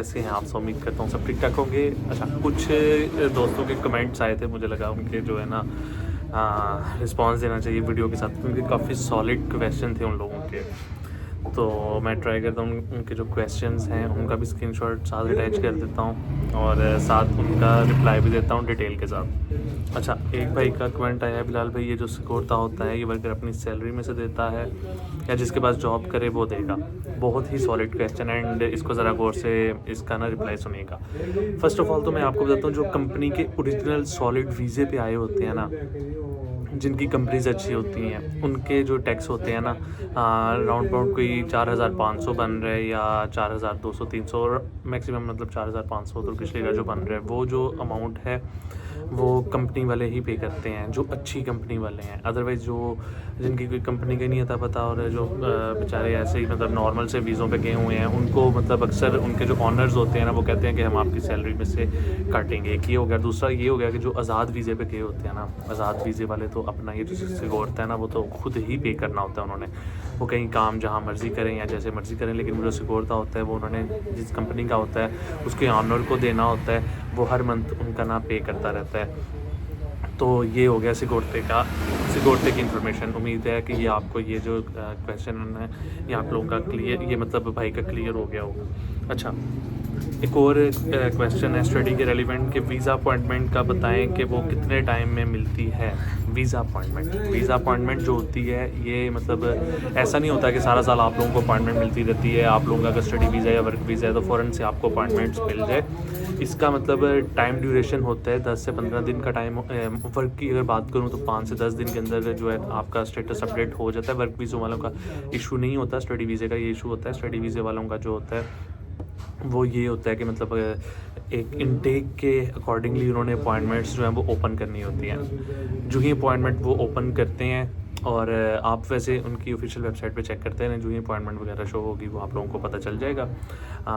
कैसे हैं आप? उम्मीद करता हूँ सब ठीक ठाक होंगे। अच्छा, कुछ दोस्तों के कमेंट्स आए थे, मुझे लगा उनके जो है ना रिस्पॉन्स देना चाहिए वीडियो के साथ, क्योंकि काफ़ी सॉलिड क्वेश्चन थे उन लोगों के। तो मैं ट्राई करता हूँ उनके जो क्वेश्चंस हैं उनका भी स्क्रीनशॉट साथ अटैच कर देता हूँ और साथ उनका रिप्लाई भी देता हूँ डिटेल के साथ। अच्छा, एक भाई का कमेंट आया, बिलाल भाई ये जो सिक्योरता होता है ये वर्कर अपनी सैलरी में से देता है या जिसके पास जॉब करे वो देगा? बहुत ही सॉलिड क्वेश्चन है एंड इसको ज़रा गौर से इसका ना रिप्लाई सुनिएगा। फर्स्ट ऑफ ऑल तो मैं आपको बताता हूँ, जो कंपनी के ओरिजिनल सॉलिड वीज़े पे आए होते हैं ना, जिनकी कंपनीज अच्छी होती हैं, उनके जो टैक्स होते हैं ना राउंड अबाउट कोई 4,500 बन रहा है या 4,200 300 और मैक्सिमम मतलब 4,500 तुर्किश लीरा जो बन रहा है, वो जो अमाउंट है वो कंपनी वाले ही पे करते हैं, जो अच्छी कंपनी वाले हैं। अदरवाइज़ जो जिनकी कोई कंपनी का नहीं आता पता और जो बेचारे ऐसे ही मतलब नॉर्मल से वीज़ों पे गए हुए हैं, उनको मतलब अक्सर उनके जो ऑनर्स होते हैं ना वो कहते हैं कि हम आपकी सैलरी में से काटेंगे। एक ये हो गया। दूसरा ये हो गया कि जो आज़ाद वीज़े पे गए होते हैं ना, आज़ाद वीज़े वाले तो अपना ये जो सिक्योरता है ना वो तो खुद ही पे करना होता है उन्होंने। वो कहीं काम जहाँ मर्ज़ी करें या जैसे मर्ज़ी करें, लेकिन वो जो सिक्योरता होता है वो उन्होंने जिस कंपनी का होता है उसके ऑनर को देना होता है, वो हर मंथ उनका ना पे करता रहता है। तो ये हो गया सिक्योरटी की इन्फॉर्मेशन। उम्मीद है कि ये आपको ये जो क्वेश्चन है ये आप लोगों का क्लियर, ये मतलब भाई का क्लियर हो गया होगा। अच्छा, एक और क्वेश्चन है स्टडी के रेलिवेंट कि वीज़ा अपॉइंटमेंट का बताएं कि वो कितने टाइम में मिलती है। वीज़ा अपॉइंटमेंट जो होती है ये मतलब ऐसा नहीं होता कि सारा साल आप लोगों को अपॉइंटमेंट मिलती रहती है। आप लोगों का अगर स्टडी वीज़ा या वर्क वीज़ा है तो फ़ौरन से आपको अपॉइंटमेंट्स मिल जाए। इसका मतलब टाइम ड्यूरेशन होता है 10 से 15 दिन का टाइम। वर्क की अगर बात करूँ तो 5 से 10 दिन के अंदर जो है आपका स्टेटस अपडेट हो जाता है। वर्क वीज़ों वालों का इशू नहीं होता, स्टडी वीज़े का ये इशू होता है। स्टडी वीज़े वालों का जो होता है वो ये होता है कि मतलब एक इनटेक के अकॉर्डिंगली उन्होंने अपॉइंटमेंट्स जो हैं वो ओपन करनी होती हैं। जो ही अपॉइंटमेंट वो ओपन करते हैं और आप वैसे उनकी ऑफिशियल वेबसाइट पे चेक करते हैं, जो ही अपॉइंटमेंट वगैरह शो होगी वो आप लोगों को पता चल जाएगा।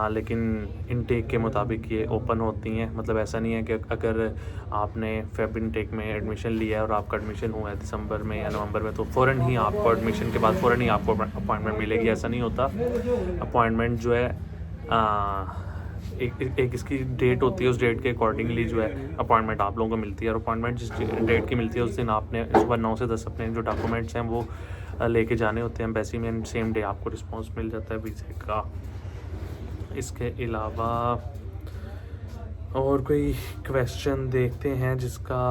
लेकिन इनटेक के मुताबिक ये ओपन होती हैं। मतलब ऐसा नहीं है कि अगर आपने फेब इनटेक में एडमिशन लिया है और आपका एडमिशन हुआ है दिसंबर में या नवंबर में तो फ़ौरन ही आपको एडमिशन के बाद फ़ौरन ही आपको अपॉइंटमेंट मिलेगी, ऐसा नहीं होता। अपॉइंटमेंट जो है एक इसकी डेट होती है, उस डेट के अकॉर्डिंगली जो है अपॉइंटमेंट आप लोगों को मिलती है। और अपॉइंटमेंट जिस डेट की मिलती है उस दिन आपने सुबह 9 से 10 अपने जो डॉक्यूमेंट्स हैं वो लेके जाने होते हैं एम्बेसी में। सेम डे आपको रिस्पांस मिल जाता है वीज़े का। इसके अलावा और कोई क्वेश्चन देखते हैं जिसका,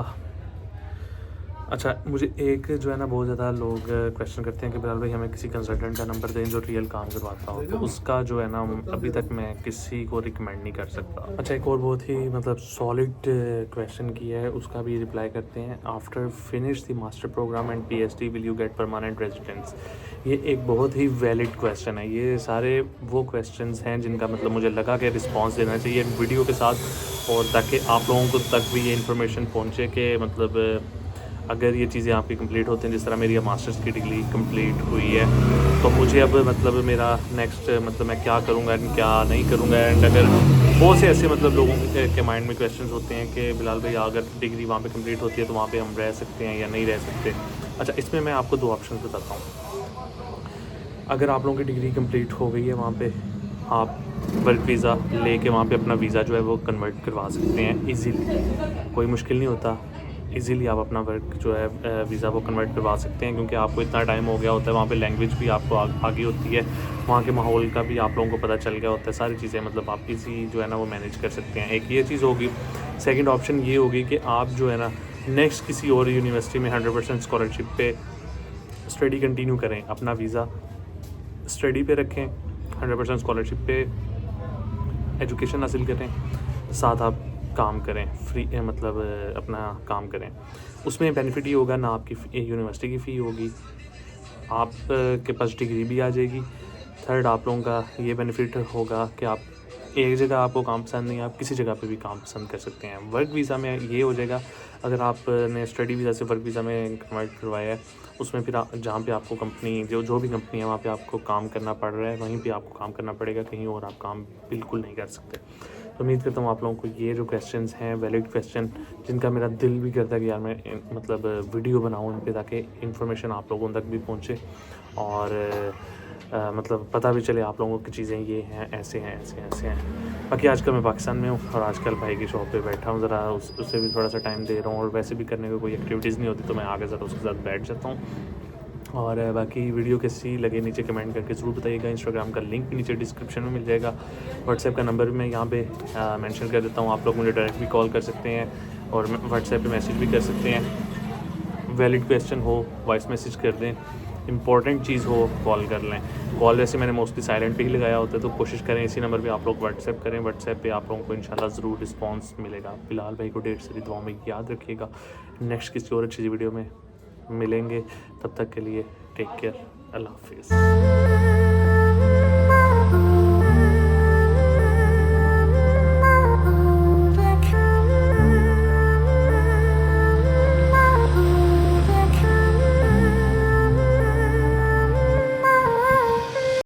अच्छा मुझे एक जो है ना बहुत ज़्यादा लोग क्वेश्चन करते हैं कि बिलाल भाई हमें किसी कंसल्टेंट का नंबर दें जो रियल काम करवाता हो, तो उसका जो है ना अभी तक मैं किसी को रिकमेंड नहीं कर सकता। अच्छा, एक और बहुत ही मतलब सॉलिड क्वेश्चन किया है, उसका भी रिप्लाई करते हैं। After finish the master programme and PhD will you get permanent residence? ये एक बहुत ही वैलिड क्वेश्चन है। ये सारे वो क्वेश्चंस हैं जिनका मतलब मुझे लगा कि रिस्पॉन्स देना चाहिए वीडियो के साथ, और ताकि आप लोगों को तक भी ये इन्फॉर्मेशन पहुँचे कि मतलब अगर ये चीज़ें आपकी कंप्लीट होती हैं, जिस तरह मेरी मास्टर्स की डिग्री कंप्लीट हुई है, तो मुझे अब मतलब मेरा नेक्स्ट मतलब मैं क्या करूँगा एंड क्या नहीं करूँगा। एंड अगर बहुत से ऐसे मतलब लोगों के माइंड में क्वेश्चंस होते हैं कि बिलाल भाई अगर डिग्री वहाँ पे कंप्लीट होती है तो वहाँ पे हम रह सकते हैं या नहीं रह सकते। अच्छा, इसमें मैं आपको 2 ऑप्शन बताता हूँ। अगर आप लोगों की डिग्री कंप्लीट हो गई है वहाँ पे, आप वर्क वीज़ा लेके वहाँ पे अपना वीज़ा जो है वो कन्वर्ट करवा सकते हैं ईज़िली। कोई मुश्किल नहीं होता, इजीली आप अपना वर्क जो है वीज़ा वो कन्वर्ट करवा सकते हैं, क्योंकि आपको इतना टाइम हो गया होता है। वहाँ पे लैंग्वेज भी आपको आगे होती है, वहाँ के माहौल का भी आप लोगों को पता चल गया होता है। सारी चीज़ें मतलब आप इजी जो है ना वो मैनेज कर सकते हैं। एक ये चीज़ होगी। सेकंड ऑप्शन ये होगी कि आप जो है ना नेक्स्ट किसी और यूनिवर्सिटी में 100% स्कॉलरशिप पे स्टडी कंटिन्यू करें, अपना वीज़ा स्टडी पे रखें, 100% स्कॉलरशिप पे एजुकेशन हासिल करें, साथ आप काम करें फ्री मतलब अपना काम करें। उसमें बेनिफिट ये होगा ना आपकी यूनिवर्सिटी की फ़ी होगी, आप के पास डिग्री भी आ जाएगी। थर्ड, आप लोगों का ये बेनिफिट होगा कि आप एक जगह आपको काम पसंद नहीं, आप किसी जगह पे भी काम पसंद कर सकते हैं। वर्क वीज़ा में ये हो जाएगा, अगर आपने स्टडी वीज़ा से वर्क वीज़ा में कन्वर्ट करवाया है, उसमें फिर जहाँ पे आपको कंपनी जो भी कंपनी है वहाँ पे आपको काम करना पड़ रहा है, वहीं पे आपको काम करना पड़ेगा, कहीं और आप काम बिल्कुल नहीं कर सकते। तो उम्मीद करता हूँ आप लोगों को ये जो क्वेश्चंस हैं वैलिड क्वेश्चन, जिनका मेरा दिल भी करता है कि यार मैं मतलब वीडियो बनाऊँ इन पे, ताकि इन्फॉर्मेशन आप लोगों तक भी पहुँचे और मतलब पता भी चले आप लोगों की चीज़ें ये हैं, ऐसे हैं, ऐसे हैं, ऐसे हैं। बाकी आजकल मैं पाकिस्तान में हूँ और आजकल भाई की शॉप पे बैठा हूँ, ज़रा उससे भी थोड़ा सा टाइम दे रहा हूँ, और वैसे भी करने को कोई एक्टिविटीज़ नहीं होती तो मैं आगे ज़रा उसके साथ बैठ जाता हूँ। और बाकी वीडियो कैसी लगे नीचे कमेंट करके ज़रूर बताइएगा। इंस्टाग्राम का लिंक भी नीचे डिस्क्रिप्शन में मिल जाएगा, व्हाट्सएप का नंबर भी मैं यहाँ पे मेंशन कर देता हूँ। आप लोग मुझे डायरेक्ट भी कॉल कर सकते हैं और व्हाट्सएप पे मैसेज भी कर सकते हैं। वैलिड क्वेश्चन हो वॉइस मैसेज कर दें, इंपॉर्टेंट चीज़ हो कॉल कर लें। कॉल वैसे मैंने मोस्टली साइलेंट पे ही लगाया होता है, तो कोशिश करें इसी नंबर पे आप लोग व्हाट्सएप करें। व्हाट्सएप पे आप लोगों को इंशाल्लाह ज़रूर रिस्पांस मिलेगा। बिलाल भाई को ढेर सारी दुआ में याद रखिएगा। नेक्स्ट किसी और अच्छी वीडियो में मिलेंगे, तब तक के लिए टेक केयर, अल्लाह हाफिज़।